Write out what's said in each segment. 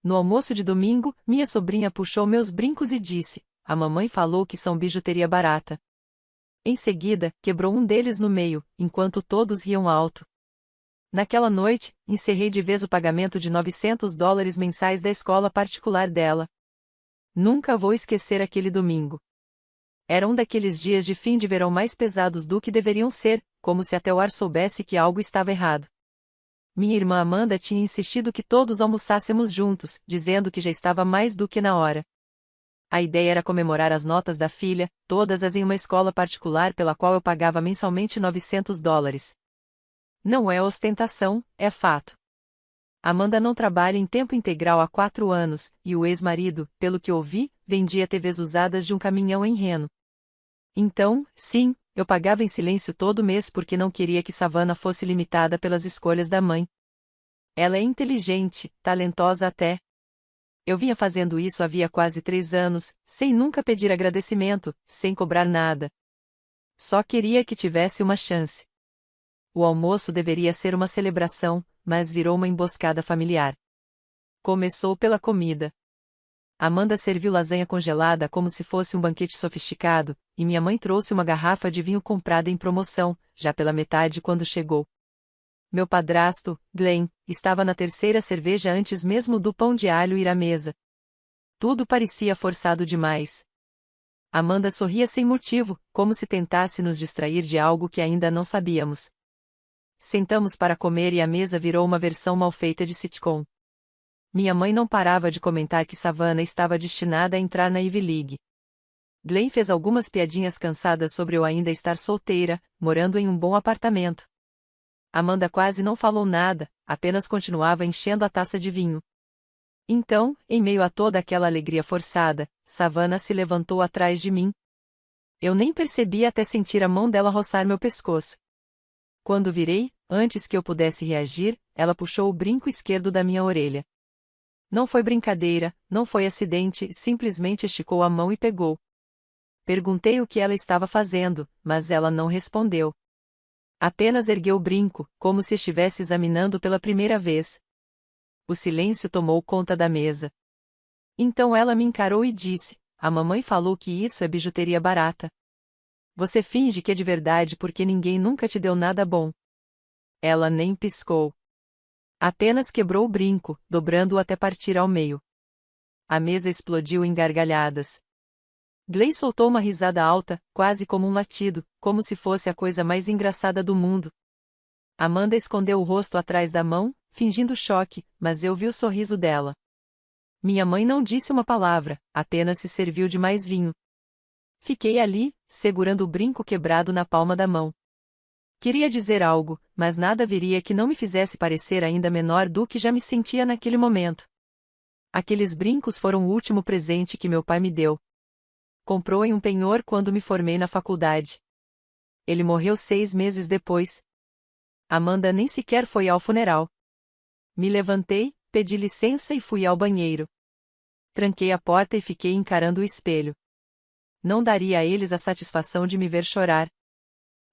No almoço de domingo, minha sobrinha puxou meus brincos e disse: "A mamãe falou que são bijuteria barata." Em seguida, quebrou um deles no meio, enquanto todos riam alto. Naquela noite, encerrei de vez o pagamento de $900 mensais da escola particular dela. Nunca vou esquecer aquele domingo. Era um daqueles dias de fim de verão mais pesados do que deveriam ser, como se até o ar soubesse que algo estava errado. Minha irmã Amanda tinha insistido que todos almoçássemos juntos, dizendo que já estava mais do que na hora. A ideia era comemorar as notas da filha, todas as em uma escola particular pela qual eu pagava mensalmente $900. Não é ostentação, é fato. Amanda não trabalha em tempo integral há 4 anos, e o ex-marido, pelo que ouvi, vendia TVs usadas de um caminhão em Reno. Então, sim, eu pagava em silêncio todo mês porque não queria que Savannah fosse limitada pelas escolhas da mãe. Ela é inteligente, talentosa até. Eu vinha fazendo isso havia quase 3 anos, sem nunca pedir agradecimento, sem cobrar nada. Só queria que tivesse uma chance. O almoço deveria ser uma celebração, mas virou uma emboscada familiar. Começou pela comida. Amanda serviu lasanha congelada como se fosse um banquete sofisticado, e minha mãe trouxe uma garrafa de vinho comprada em promoção, já pela metade quando chegou. Meu padrasto, Glenn, estava na 3ª cerveja antes mesmo do pão de alho ir à mesa. Tudo parecia forçado demais. Amanda sorria sem motivo, como se tentasse nos distrair de algo que ainda não sabíamos. Sentamos para comer e a mesa virou uma versão mal feita de sitcom. Minha mãe não parava de comentar que Savannah estava destinada a entrar na Ivy League. Glenn fez algumas piadinhas cansadas sobre eu ainda estar solteira, morando em um bom apartamento. Amanda quase não falou nada, apenas continuava enchendo a taça de vinho. Então, em meio a toda aquela alegria forçada, Savannah se levantou atrás de mim. Eu nem percebi até sentir a mão dela roçar meu pescoço. Quando virei, antes que eu pudesse reagir, ela puxou o brinco esquerdo da minha orelha. Não foi brincadeira, não foi acidente, simplesmente esticou a mão e pegou. Perguntei o que ela estava fazendo, mas ela não respondeu. Apenas ergueu o brinco, como se estivesse examinando pela primeira vez. O silêncio tomou conta da mesa. Então ela me encarou e disse: "A mamãe falou que isso é bijuteria barata. Você finge que é de verdade porque ninguém nunca te deu nada bom." Ela nem piscou. Apenas quebrou o brinco, dobrando-o até partir ao meio. A mesa explodiu em gargalhadas. Glenn soltou uma risada alta, quase como um latido, como se fosse a coisa mais engraçada do mundo. Amanda escondeu o rosto atrás da mão, fingindo choque, mas eu vi o sorriso dela. Minha mãe não disse uma palavra, apenas se serviu de mais vinho. Fiquei ali, segurando o brinco quebrado na palma da mão. Queria dizer algo, mas nada viria que não me fizesse parecer ainda menor do que já me sentia naquele momento. Aqueles brincos foram o último presente que meu pai me deu. Comprou em um penhor quando me formei na faculdade. Ele morreu 6 meses depois. Amanda nem sequer foi ao funeral. Me levantei, pedi licença e fui ao banheiro. Tranquei a porta e fiquei encarando o espelho. Não daria a eles a satisfação de me ver chorar.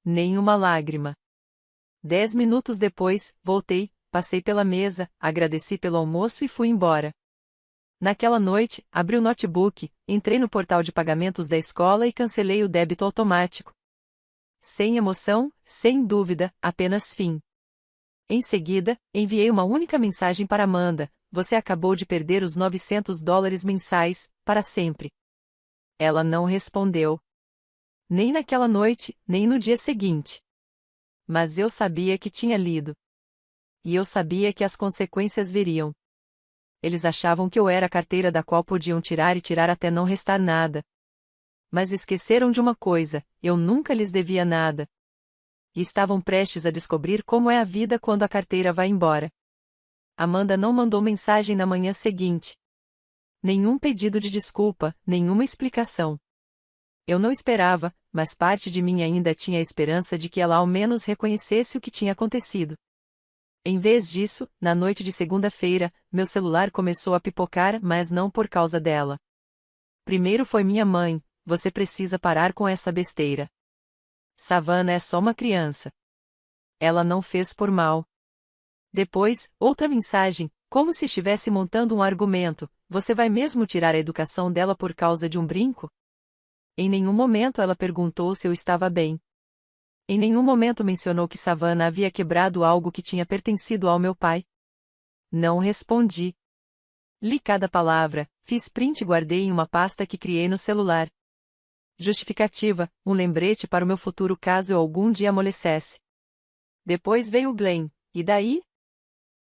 Nem uma lágrima. 10 minutos depois, voltei, passei pela mesa, agradeci pelo almoço e fui embora. Naquela noite, abri o notebook, entrei no portal de pagamentos da escola e cancelei o débito automático. Sem emoção, sem dúvida, apenas fim. Em seguida, enviei uma única mensagem para Amanda: "Você acabou de perder os $900 mensais, para sempre." Ela não respondeu. Nem naquela noite, nem no dia seguinte. Mas eu sabia que tinha lido. E eu sabia que as consequências viriam. Eles achavam que eu era a carteira da qual podiam tirar e tirar até não restar nada. Mas esqueceram de uma coisa: eu nunca lhes devia nada. E estavam prestes a descobrir como é a vida quando a carteira vai embora. Amanda não mandou mensagem na manhã seguinte. Nenhum pedido de desculpa, nenhuma explicação. Eu não esperava, mas parte de mim ainda tinha a esperança de que ela ao menos reconhecesse o que tinha acontecido. Em vez disso, na noite de segunda-feira, meu celular começou a pipocar, mas não por causa dela. Primeiro foi minha mãe: "Você precisa parar com essa besteira. Savannah é só uma criança. Ela não fez por mal." Depois, outra mensagem: Como se estivesse montando um argumento: você vai mesmo tirar a educação dela por causa de um brinco? Em nenhum momento ela perguntou se eu estava bem. Em nenhum momento mencionou que Savannah havia quebrado algo que tinha pertencido ao meu pai. Não respondi. Li cada palavra, fiz print e guardei em uma pasta que criei no celular. Justificativa, um lembrete para o meu futuro caso eu algum dia amolecesse. Depois veio Glenn, e daí?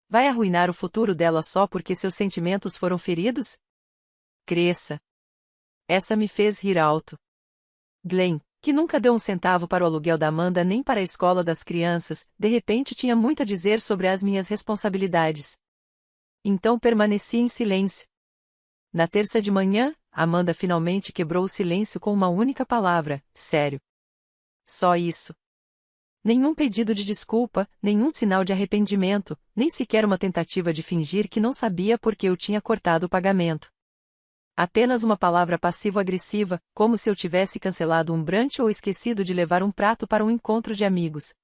Vai arruinar o futuro dela só porque seus sentimentos foram feridos? Cresça. Essa me fez rir alto. Glenn, que nunca deu um centavo para o aluguel da Amanda nem para a escola das crianças, de repente tinha muito a dizer sobre as minhas responsabilidades. Então permaneci em silêncio. Na terça de manhã, Amanda finalmente quebrou o silêncio com uma única palavra: sério. Só isso. Nenhum pedido de desculpa, nenhum sinal de arrependimento, nem sequer uma tentativa de fingir que não sabia por que eu tinha cortado o pagamento. Apenas uma palavra passivo-agressiva, como se eu tivesse cancelado um brunch ou esquecido de levar um prato para um encontro de amigos.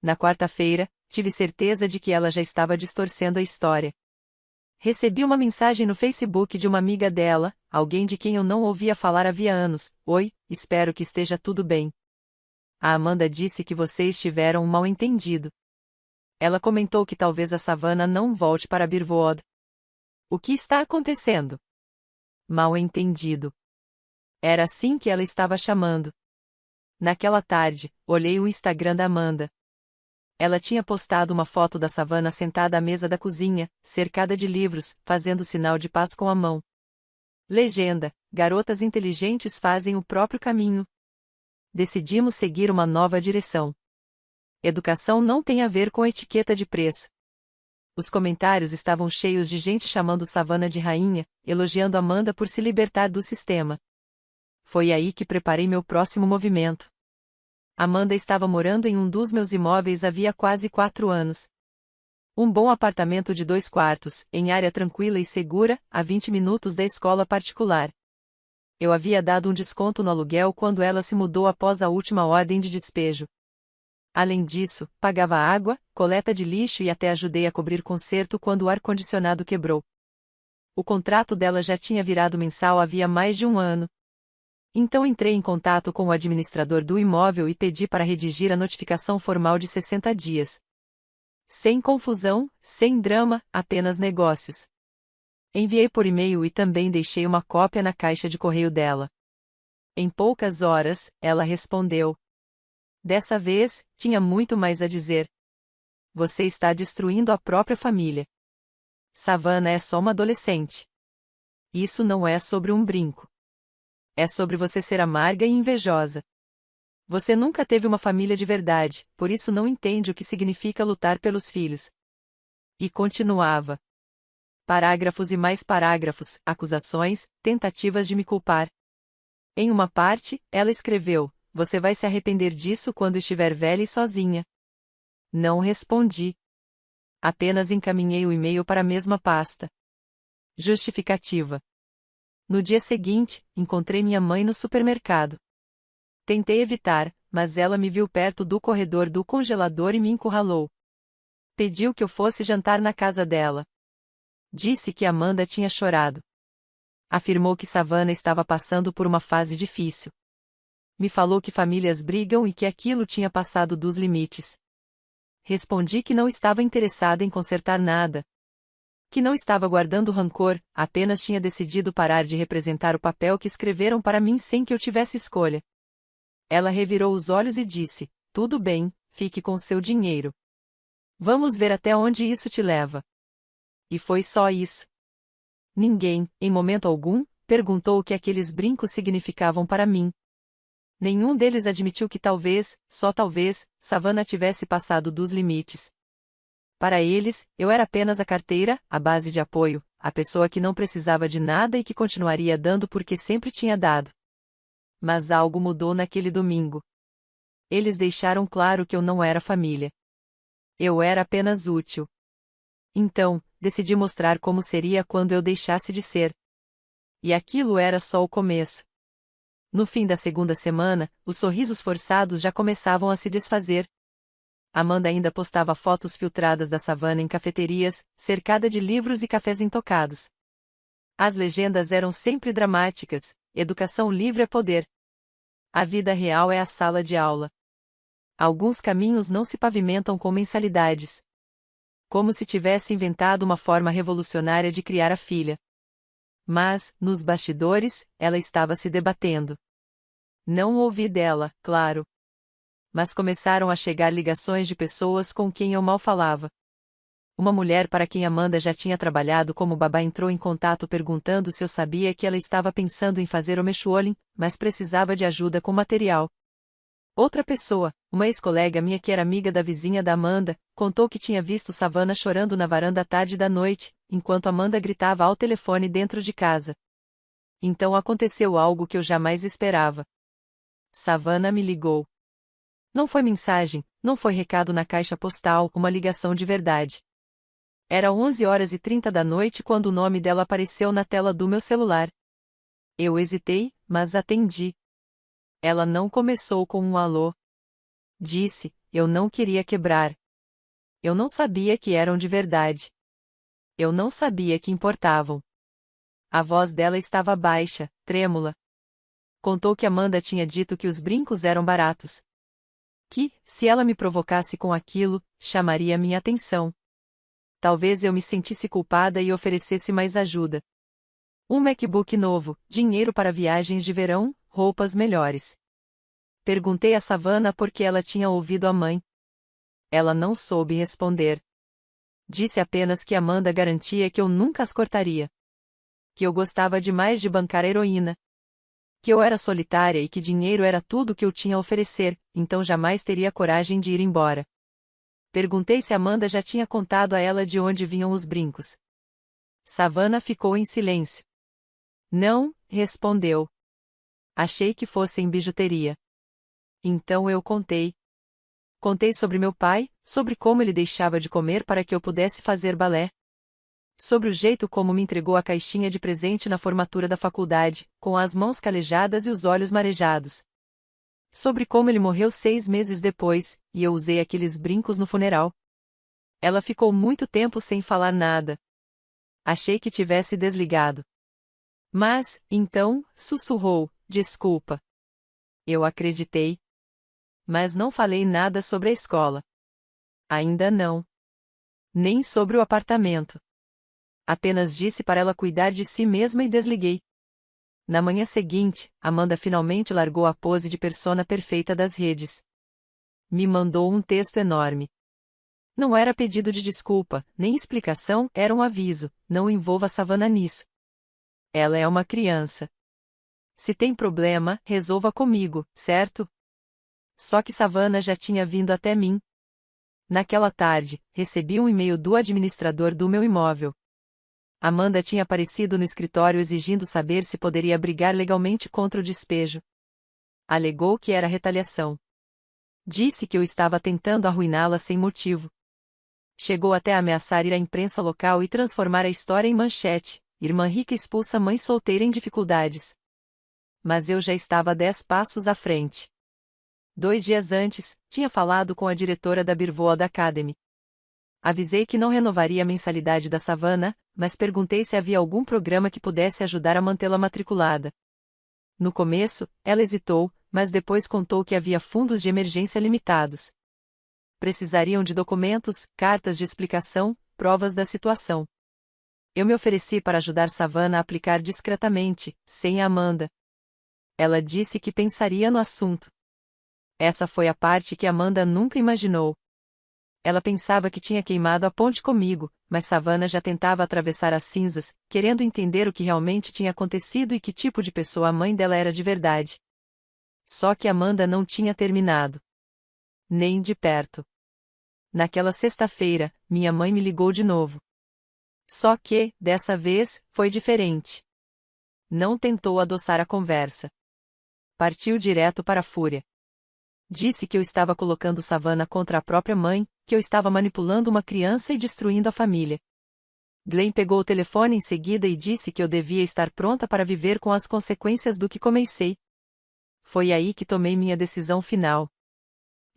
Na quarta-feira, tive certeza de que ela já estava distorcendo a história. Recebi uma mensagem no Facebook de uma amiga dela, alguém de quem eu não ouvia falar havia anos: oi, espero que esteja tudo bem. A Amanda disse que vocês tiveram um mal-entendido. Ela comentou que talvez a Savannah não volte para Birwood. O que está acontecendo? Mal-entendido. Era assim que ela estava chamando. Naquela tarde, olhei o Instagram da Amanda. Ela tinha postado uma foto da Savannah sentada à mesa da cozinha, cercada de livros, fazendo sinal de paz com a mão. Legenda: garotas inteligentes fazem o próprio caminho. Decidimos seguir uma nova direção. Educação não tem a ver com etiqueta de preço. Os comentários estavam cheios de gente chamando Savannah de rainha, elogiando Amanda por se libertar do sistema. Foi aí que preparei meu próximo movimento. Amanda estava morando em um dos meus imóveis havia quase 4 anos. Um bom apartamento de 2 quartos, em área tranquila e segura, a 20 minutos da escola particular. Eu havia dado um desconto no aluguel quando ela se mudou após a última ordem de despejo. Além disso, pagava água, coleta de lixo e até ajudei a cobrir conserto quando o ar-condicionado quebrou. O contrato dela já tinha virado mensal havia mais de um ano. Então entrei em contato com o administrador do imóvel e pedi para redigir a notificação formal de 60 dias. Sem confusão, sem drama, apenas negócios. Enviei por e-mail e também deixei uma cópia na caixa de correio dela. Em poucas horas, ela respondeu. Dessa vez, tinha muito mais a dizer. Você está destruindo a própria família. Savannah é só uma adolescente. Isso não é sobre um brinco. É sobre você ser amarga e invejosa. Você nunca teve uma família de verdade, por isso não entende o que significa lutar pelos filhos. E continuava. Parágrafos e mais parágrafos, acusações, tentativas de me culpar. Em uma parte, ela escreveu: você vai se arrepender disso quando estiver velha e sozinha. Não respondi. Apenas encaminhei o e-mail para a mesma pasta. Justificativa. No dia seguinte, encontrei minha mãe no supermercado. Tentei evitar, mas ela me viu perto do corredor do congelador e me encurralou. Pediu que eu fosse jantar na casa dela. Disse que Amanda tinha chorado. Afirmou que Savannah estava passando por uma fase difícil. Me falou que famílias brigam e que aquilo tinha passado dos limites. Respondi que não estava interessada em consertar nada. Que não estava guardando rancor, apenas tinha decidido parar de representar o papel que escreveram para mim sem que eu tivesse escolha. Ela revirou os olhos e disse: tudo bem, fique com seu dinheiro. Vamos ver até onde isso te leva. E foi só isso. Ninguém, em momento algum, perguntou o que aqueles brincos significavam para mim. Nenhum deles admitiu que talvez, só talvez, Savannah tivesse passado dos limites. Para eles, eu era apenas a carteira, a base de apoio, a pessoa que não precisava de nada e que continuaria dando porque sempre tinha dado. Mas algo mudou naquele domingo. Eles deixaram claro que eu não era família. Eu era apenas útil. Então, decidi mostrar como seria quando eu deixasse de ser. E aquilo era só o começo. No fim da segunda semana, os sorrisos forçados já começavam a se desfazer. Amanda ainda postava fotos filtradas da savana em cafeterias, cercada de livros e cafés intocados. As legendas eram sempre dramáticas: educação livre é poder. A vida real é a sala de aula. Alguns caminhos não se pavimentam com mensalidades. Como se tivesse inventado uma forma revolucionária de criar a filha. Mas, nos bastidores, ela estava se debatendo. Não ouvi dela, claro. Mas começaram a chegar ligações de pessoas com quem eu mal falava. Uma mulher para quem Amanda já tinha trabalhado como babá entrou em contato perguntando se eu sabia que ela estava pensando em fazer o homeschooling, mas precisava de ajuda com material. Outra pessoa, uma ex-colega minha que era amiga da vizinha da Amanda, contou que tinha visto Savana chorando na varanda à tarde da noite, enquanto Amanda gritava ao telefone dentro de casa. Então aconteceu algo que eu jamais esperava. Savana me ligou. Não foi mensagem, não foi recado na caixa postal, uma ligação de verdade. Era 11h30 da noite quando o nome dela apareceu na tela do meu celular. Eu hesitei, mas atendi. Ela não começou com um alô. Disse: eu não queria quebrar. Eu não sabia que eram de verdade. Eu não sabia que importavam. A voz dela estava baixa, trêmula. Contou que Amanda tinha dito que os brincos eram baratos. Que, se ela me provocasse com aquilo, chamaria minha atenção. Talvez eu me sentisse culpada e oferecesse mais ajuda. Um MacBook novo, dinheiro para viagens de verão, roupas melhores. Perguntei a Savana por que ela tinha ouvido a mãe. Ela não soube responder. Disse apenas que Amanda garantia que eu nunca as cortaria. Que eu gostava demais de bancar heroína. Que eu era solitária e que dinheiro era tudo que eu tinha a oferecer, então jamais teria coragem de ir embora. Perguntei se Amanda já tinha contado a ela de onde vinham os brincos. Savana ficou em silêncio. Não, respondeu. Achei que fossem bijuteria. Então eu contei. Contei sobre meu pai, sobre como ele deixava de comer para que eu pudesse fazer balé. Sobre o jeito como me entregou a caixinha de presente na formatura da faculdade, com as mãos calejadas e os olhos marejados. Sobre como ele morreu 6 meses depois, e eu usei aqueles brincos no funeral. Ela ficou muito tempo sem falar nada. Achei que tivesse desligado. Mas, então, sussurrou: desculpa. Eu acreditei. Mas não falei nada sobre a escola. Ainda não. Nem sobre o apartamento. Apenas disse para ela cuidar de si mesma e desliguei. Na manhã seguinte, Amanda finalmente largou a pose de persona perfeita das redes. Me mandou um texto enorme. Não era pedido de desculpa, nem explicação, era um aviso: não envolva Savana nisso. Ela é uma criança. Se tem problema, resolva comigo, certo? Só que Savana já tinha vindo até mim. Naquela tarde, recebi um e-mail do administrador do meu imóvel. Amanda tinha aparecido no escritório exigindo saber se poderia brigar legalmente contra o despejo. Alegou que era retaliação. Disse que eu estava tentando arruiná-la sem motivo. Chegou até a ameaçar ir à imprensa local e transformar a história em manchete: irmã rica expulsa mãe solteira em dificuldades. Mas eu já estava 10 passos à frente. 2 dias antes, tinha falado com a diretora da Birvold Academy. Avisei que não renovaria a mensalidade da Savana, mas perguntei se havia algum programa que pudesse ajudar a mantê-la matriculada. No começo, ela hesitou, mas depois contou que havia fundos de emergência limitados. Precisariam de documentos, cartas de explicação, provas da situação. Eu me ofereci para ajudar Savana a aplicar discretamente, sem a Amanda. Ela disse que pensaria no assunto. Essa foi a parte que Amanda nunca imaginou. Ela pensava que tinha queimado a ponte comigo, mas Savana já tentava atravessar as cinzas, querendo entender o que realmente tinha acontecido e que tipo de pessoa a mãe dela era de verdade. Só que Amanda não tinha terminado. Nem de perto. Naquela sexta-feira, minha mãe me ligou de novo. Só que, dessa vez, foi diferente. Não tentou adoçar a conversa. Partiu direto para a fúria. Disse que eu estava colocando Savana contra a própria mãe, que eu estava manipulando uma criança e destruindo a família. Glenn pegou o telefone em seguida e disse que eu devia estar pronta para viver com as consequências do que comecei. Foi aí que tomei minha decisão final.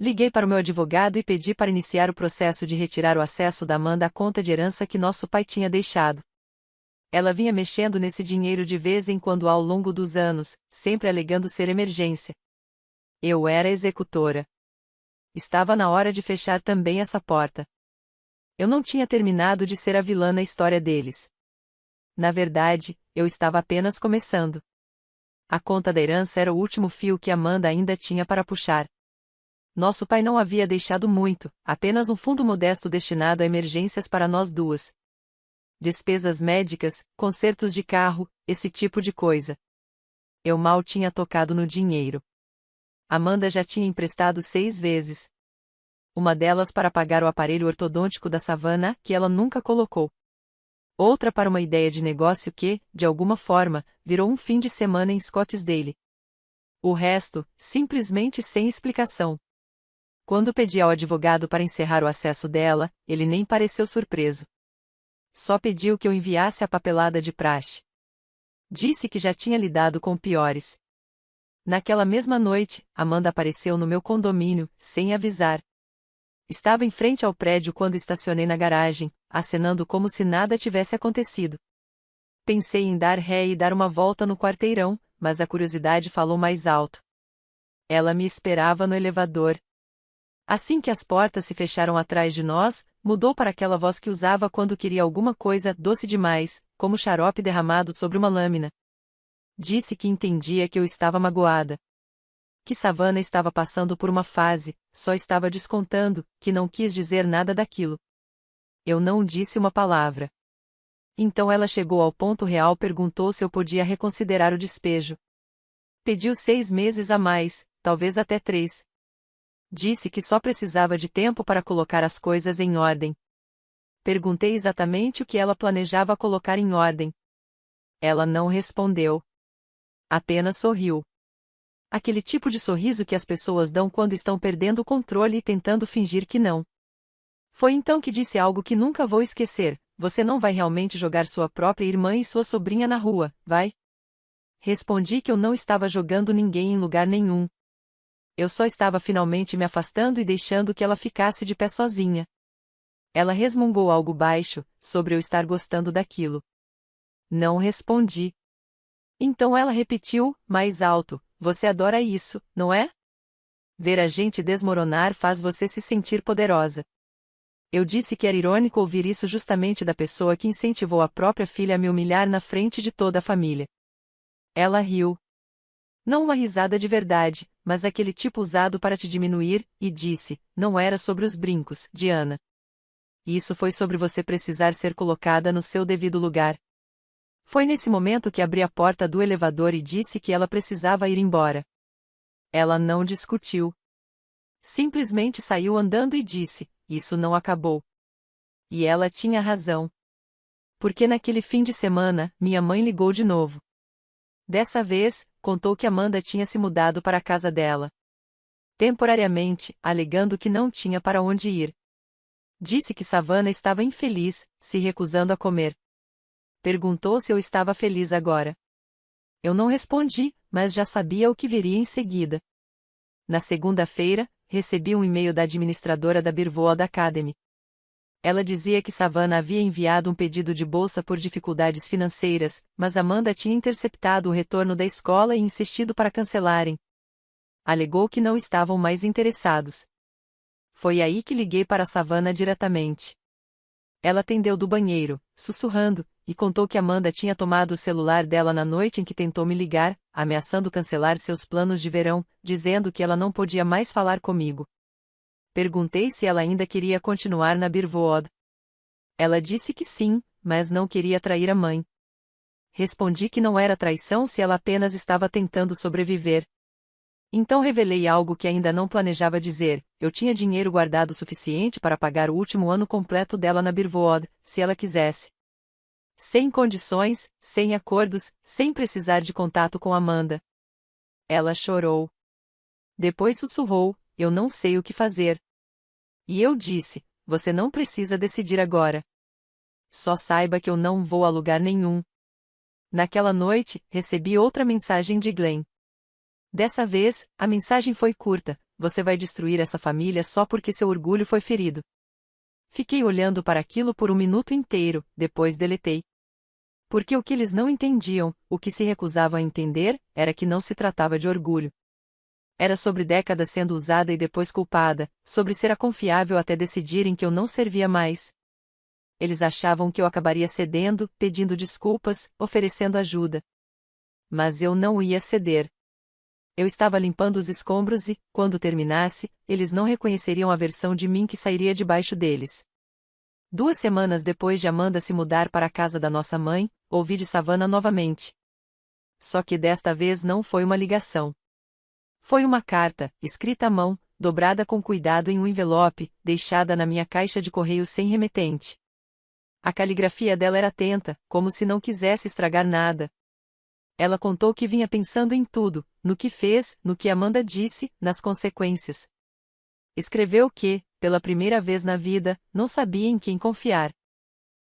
Liguei para o meu advogado e pedi para iniciar o processo de retirar o acesso da Amanda à conta de herança que nosso pai tinha deixado. Ela vinha mexendo nesse dinheiro de vez em quando ao longo dos anos, sempre alegando ser emergência. Eu era executora. Estava na hora de fechar também essa porta. Eu não tinha terminado de ser a vilã na história deles. Na verdade, eu estava apenas começando. A conta da herança era o último fio que Amanda ainda tinha para puxar. Nosso pai não havia deixado muito, apenas um fundo modesto destinado a emergências para nós duas. Despesas médicas, consertos de carro, esse tipo de coisa. Eu mal tinha tocado no dinheiro. Amanda já tinha emprestado 6 vezes. Uma delas para pagar o aparelho ortodôntico da Savannah, que ela nunca colocou. Outra para uma ideia de negócio que, de alguma forma, virou um fim de semana em Scottsdale. O resto, simplesmente sem explicação. Quando pedi ao advogado para encerrar o acesso dela, ele nem pareceu surpreso. Só pediu que eu enviasse a papelada de praxe. Disse que já tinha lidado com piores. Naquela mesma noite, Amanda apareceu no meu condomínio, sem avisar. Estava em frente ao prédio quando estacionei na garagem, acenando como se nada tivesse acontecido. Pensei em dar ré e dar uma volta no quarteirão, mas a curiosidade falou mais alto. Ela me esperava no elevador. Assim que as portas se fecharam atrás de nós, mudou para aquela voz que usava quando queria alguma coisa doce demais, como xarope derramado sobre uma lâmina. Disse que entendia que eu estava magoada. Que Savannah estava passando por uma fase, só estava descontando, que não quis dizer nada daquilo. Eu não disse uma palavra. Então ela chegou ao ponto real, perguntou se eu podia reconsiderar o despejo. Pediu 6 meses a mais, talvez até 3. Disse que só precisava de tempo para colocar as coisas em ordem. Perguntei exatamente o que ela planejava colocar em ordem. Ela não respondeu. Apenas sorriu. Aquele tipo de sorriso que as pessoas dão quando estão perdendo o controle e tentando fingir que não. Foi então que disse algo que nunca vou esquecer: você não vai realmente jogar sua própria irmã e sua sobrinha na rua, vai? Respondi que eu não estava jogando ninguém em lugar nenhum. Eu só estava finalmente me afastando e deixando que ela ficasse de pé sozinha. Ela resmungou algo baixo, sobre eu estar gostando daquilo. Não respondi. Então ela repetiu, mais alto: você adora isso, não é? Ver a gente desmoronar faz você se sentir poderosa. Eu disse que era irônico ouvir isso justamente da pessoa que incentivou a própria filha a me humilhar na frente de toda a família. Ela riu. Não uma risada de verdade, mas aquele tipo usado para te diminuir, e disse: não era sobre os brincos, Diana. Isso foi sobre você precisar ser colocada no seu devido lugar. Foi nesse momento que abri a porta do elevador e disse que ela precisava ir embora. Ela não discutiu. Simplesmente saiu andando e disse: isso não acabou. E ela tinha razão. Porque naquele fim de semana, minha mãe ligou de novo. Dessa vez, contou que Amanda tinha se mudado para a casa dela. Temporariamente, alegando que não tinha para onde ir. Disse que Savannah estava infeliz, se recusando a comer. Perguntou se eu estava feliz agora. Eu não respondi, mas já sabia o que viria em seguida. Na segunda-feira, recebi um e-mail da administradora da Birwood Academy. Ela dizia que Savannah havia enviado um pedido de bolsa por dificuldades financeiras, mas Amanda tinha interceptado o retorno da escola e insistido para cancelarem. Alegou que não estavam mais interessados. Foi aí que liguei para Savannah diretamente. Ela atendeu do banheiro, sussurrando, e contou que Amanda tinha tomado o celular dela na noite em que tentou me ligar, ameaçando cancelar seus planos de verão, dizendo que ela não podia mais falar comigo. Perguntei se ela ainda queria continuar na Birwood. Ela disse que sim, mas não queria trair a mãe. Respondi que não era traição se ela apenas estava tentando sobreviver. Então revelei algo que ainda não planejava dizer: eu tinha dinheiro guardado o suficiente para pagar o último ano completo dela na Birwood, se ela quisesse. Sem condições, sem acordos, sem precisar de contato com Amanda. Ela chorou. Depois sussurrou: eu não sei o que fazer. E eu disse: você não precisa decidir agora. Só saiba que eu não vou a lugar nenhum. Naquela noite, recebi outra mensagem de Glenn. Dessa vez, a mensagem foi curta: você vai destruir essa família só porque seu orgulho foi ferido. Fiquei olhando para aquilo por um minuto inteiro, depois deletei. Porque o que eles não entendiam, o que se recusavam a entender, era que não se tratava de orgulho. Era sobre décadas sendo usada e depois culpada, sobre ser a confiável até decidirem que eu não servia mais. Eles achavam que eu acabaria cedendo, pedindo desculpas, oferecendo ajuda. Mas eu não ia ceder. Eu estava limpando os escombros e, quando terminasse, eles não reconheceriam a versão de mim que sairia debaixo deles. 2 semanas depois de Amanda se mudar para a casa da nossa mãe, ouvi de Savannah novamente. Só que desta vez não foi uma ligação. Foi uma carta, escrita à mão, dobrada com cuidado em um envelope, deixada na minha caixa de correio sem remetente. A caligrafia dela era atenta, como se não quisesse estragar nada. Ela contou que vinha pensando em tudo, no que fez, no que Amanda disse, nas consequências. Escreveu que, pela primeira vez na vida, não sabia em quem confiar.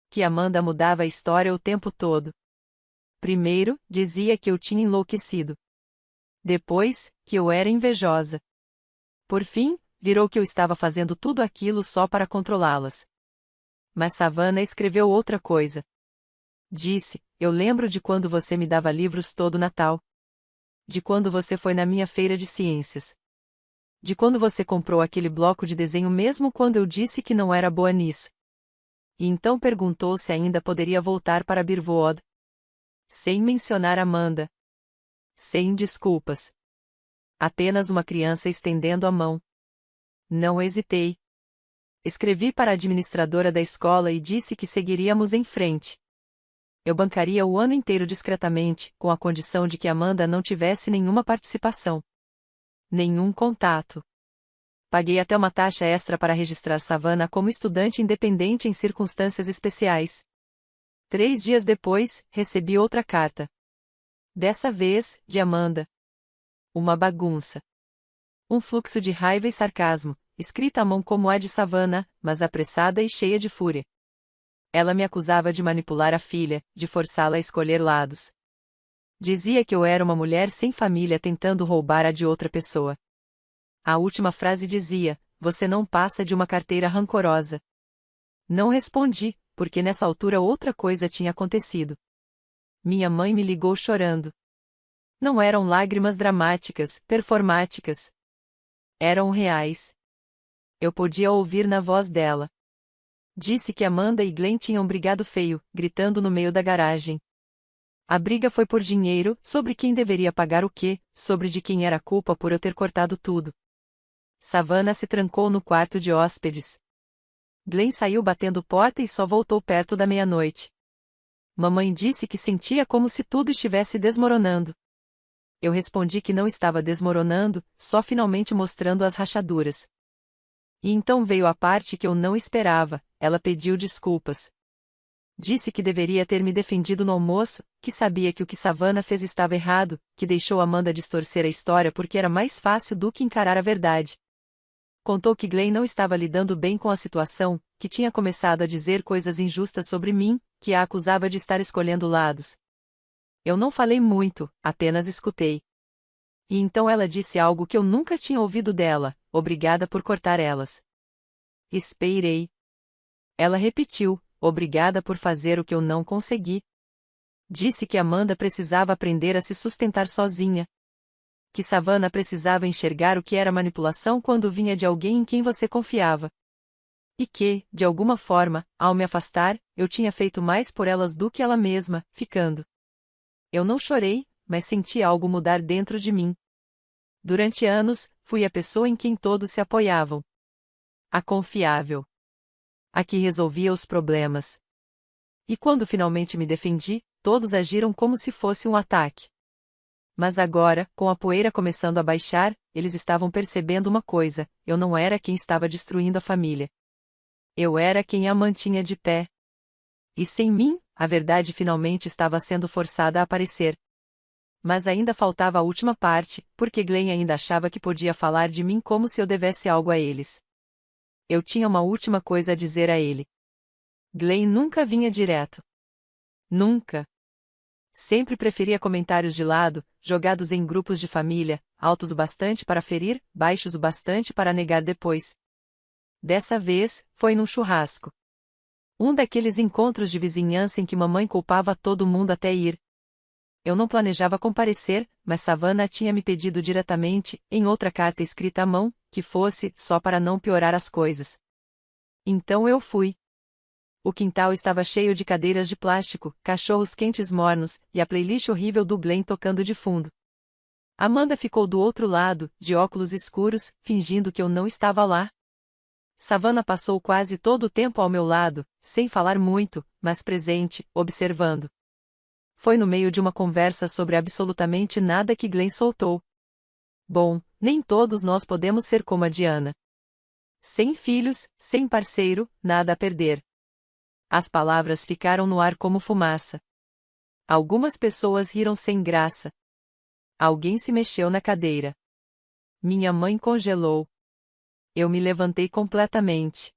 Que Amanda mudava a história o tempo todo. Primeiro, dizia que eu tinha enlouquecido. Depois, que eu era invejosa. Por fim, virou que eu estava fazendo tudo aquilo só para controlá-las. Mas Savannah escreveu outra coisa. Disse, eu lembro de quando você me dava livros todo Natal. De quando você foi na minha feira de ciências. De quando você comprou aquele bloco de desenho mesmo quando eu disse que não era boa nisso. E então perguntou se ainda poderia voltar para Birwood. Sem mencionar Amanda. Sem desculpas. Apenas uma criança estendendo a mão. Não hesitei. Escrevi para a administradora da escola e disse que seguiríamos em frente. Eu bancaria o ano inteiro discretamente, com a condição de que Amanda não tivesse nenhuma participação. Nenhum contato. Paguei até uma taxa extra para registrar Savannah como estudante independente em circunstâncias especiais. 3 dias depois, recebi outra carta. Dessa vez, de Amanda. Uma bagunça. Um fluxo de raiva e sarcasmo, escrita à mão como a de Savannah, mas apressada e cheia de fúria. Ela me acusava de manipular a filha, de forçá-la a escolher lados. Dizia que eu era uma mulher sem família tentando roubar a de outra pessoa. A última frase dizia, você não passa de uma carteira rancorosa. Não respondi, porque nessa altura outra coisa tinha acontecido. Minha mãe me ligou chorando. Não eram lágrimas dramáticas, performáticas. Eram reais. Eu podia ouvir na voz dela. Disse que Amanda e Glenn tinham brigado feio, gritando no meio da garagem. A briga foi por dinheiro, sobre quem deveria pagar o quê, sobre de quem era a culpa por eu ter cortado tudo. Savannah se trancou no quarto de hóspedes. Glenn saiu batendo porta e só voltou perto da meia-noite. Mamãe disse que sentia como se tudo estivesse desmoronando. Eu respondi que não estava desmoronando, só finalmente mostrando as rachaduras. E então veio a parte que eu não esperava, ela pediu desculpas. Disse que deveria ter me defendido no almoço, que sabia que o que Savannah fez estava errado, que deixou Amanda distorcer a história porque era mais fácil do que encarar a verdade. Contou que Glenn não estava lidando bem com a situação, que tinha começado a dizer coisas injustas sobre mim, que a acusava de estar escolhendo lados. Eu não falei muito, apenas escutei. E então ela disse algo que eu nunca tinha ouvido dela, obrigada por cortar elas. Esperei. Ela repetiu, obrigada por fazer o que eu não consegui. Disse que Amanda precisava aprender a se sustentar sozinha. Que Savannah precisava enxergar o que era manipulação quando vinha de alguém em quem você confiava. E que, de alguma forma, ao me afastar, eu tinha feito mais por elas do que ela mesma, ficando. Eu não chorei, mas senti algo mudar dentro de mim. Durante anos, fui a pessoa em quem todos se apoiavam. A confiável. A que resolvia os problemas. E quando finalmente me defendi, todos agiram como se fosse um ataque. Mas agora, com a poeira começando a baixar, eles estavam percebendo uma coisa, eu não era quem estava destruindo a família. Eu era quem a mantinha de pé. E sem mim, a verdade finalmente estava sendo forçada a aparecer. Mas ainda faltava a última parte, porque Glenn ainda achava que podia falar de mim como se eu devesse algo a eles. Eu tinha uma última coisa a dizer a ele. Glenn nunca vinha direto. Nunca. Sempre preferia comentários de lado, jogados em grupos de família, altos o bastante para ferir, baixos o bastante para negar depois. Dessa vez, foi num churrasco. Um daqueles encontros de vizinhança em que mamãe culpava todo mundo até ir. Eu não planejava comparecer, mas Savannah tinha me pedido diretamente, em outra carta escrita à mão, que fosse, só para não piorar as coisas. Então eu fui. O quintal estava cheio de cadeiras de plástico, cachorros quentes mornos, e a playlist horrível do Glenn tocando de fundo. Amanda ficou do outro lado, de óculos escuros, fingindo que eu não estava lá. Savannah passou quase todo o tempo ao meu lado, sem falar muito, mas presente, observando. Foi no meio de uma conversa sobre absolutamente nada que Glenn soltou. Bom, nem todos nós podemos ser como a Diana. Sem filhos, sem parceiro, nada a perder. As palavras ficaram no ar como fumaça. Algumas pessoas riram sem graça. Alguém se mexeu na cadeira. Minha mãe congelou. Eu me levantei completamente.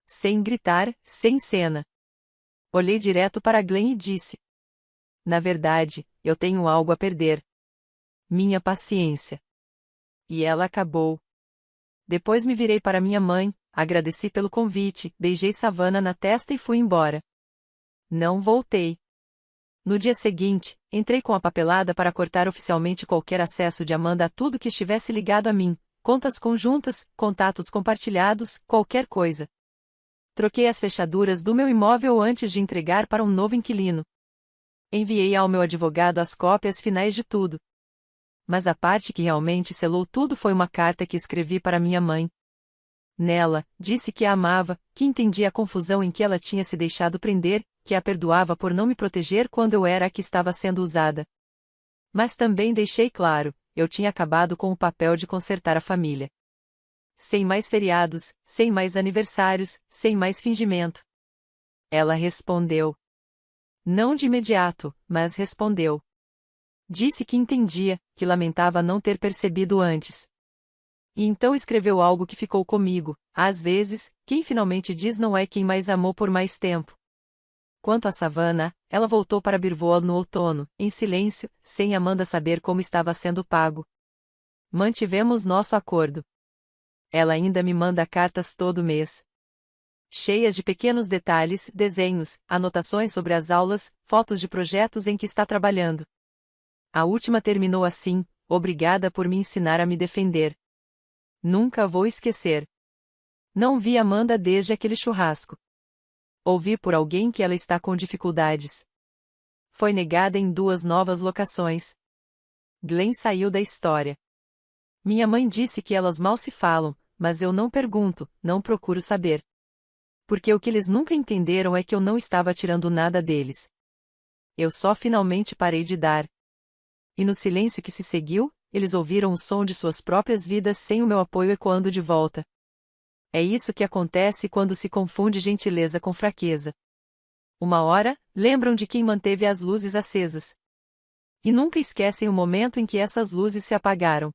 Sem gritar, sem cena. Olhei direto para Glenn e disse: na verdade, eu tenho algo a perder. Minha paciência. E ela acabou. Depois me virei para minha mãe, agradeci pelo convite, beijei Savannah na testa e fui embora. Não voltei. No dia seguinte, entrei com a papelada para cortar oficialmente qualquer acesso de Amanda a tudo que estivesse ligado a mim, contas conjuntas, contatos compartilhados, qualquer coisa. Troquei as fechaduras do meu imóvel antes de entregar para um novo inquilino. Enviei ao meu advogado as cópias finais de tudo. Mas a parte que realmente selou tudo foi uma carta que escrevi para minha mãe. Nela, disse que a amava, que entendia a confusão em que ela tinha se deixado prender, que a perdoava por não me proteger quando eu era a que estava sendo usada. Mas também deixei claro, eu tinha acabado com o papel de consertar a família. Sem mais feriados, sem mais aniversários, sem mais fingimento. Ela respondeu. Não de imediato, mas respondeu. Disse que entendia, que lamentava não ter percebido antes. E então escreveu algo que ficou comigo: às vezes, quem finalmente diz não é quem mais amou por mais tempo. Quanto a Savannah, ela voltou para Birwood no outono, em silêncio, sem Amanda saber como estava sendo pago. Mantivemos nosso acordo. Ela ainda me manda cartas todo mês. Cheias de pequenos detalhes, desenhos, anotações sobre as aulas, fotos de projetos em que está trabalhando. A última terminou assim: obrigada por me ensinar a me defender. Nunca vou esquecer. Não vi Amanda desde aquele churrasco. Ouvi por alguém que ela está com dificuldades. Foi negada em 2 novas locações. Glenn saiu da história. Minha mãe disse que elas mal se falam, mas eu não pergunto, não procuro saber. Porque o que eles nunca entenderam é que eu não estava tirando nada deles. Eu só finalmente parei de dar. E no silêncio que se seguiu, eles ouviram o som de suas próprias vidas sem o meu apoio ecoando de volta. É isso que acontece quando se confunde gentileza com fraqueza. Uma hora, lembram de quem manteve as luzes acesas. E nunca esquecem o momento em que essas luzes se apagaram.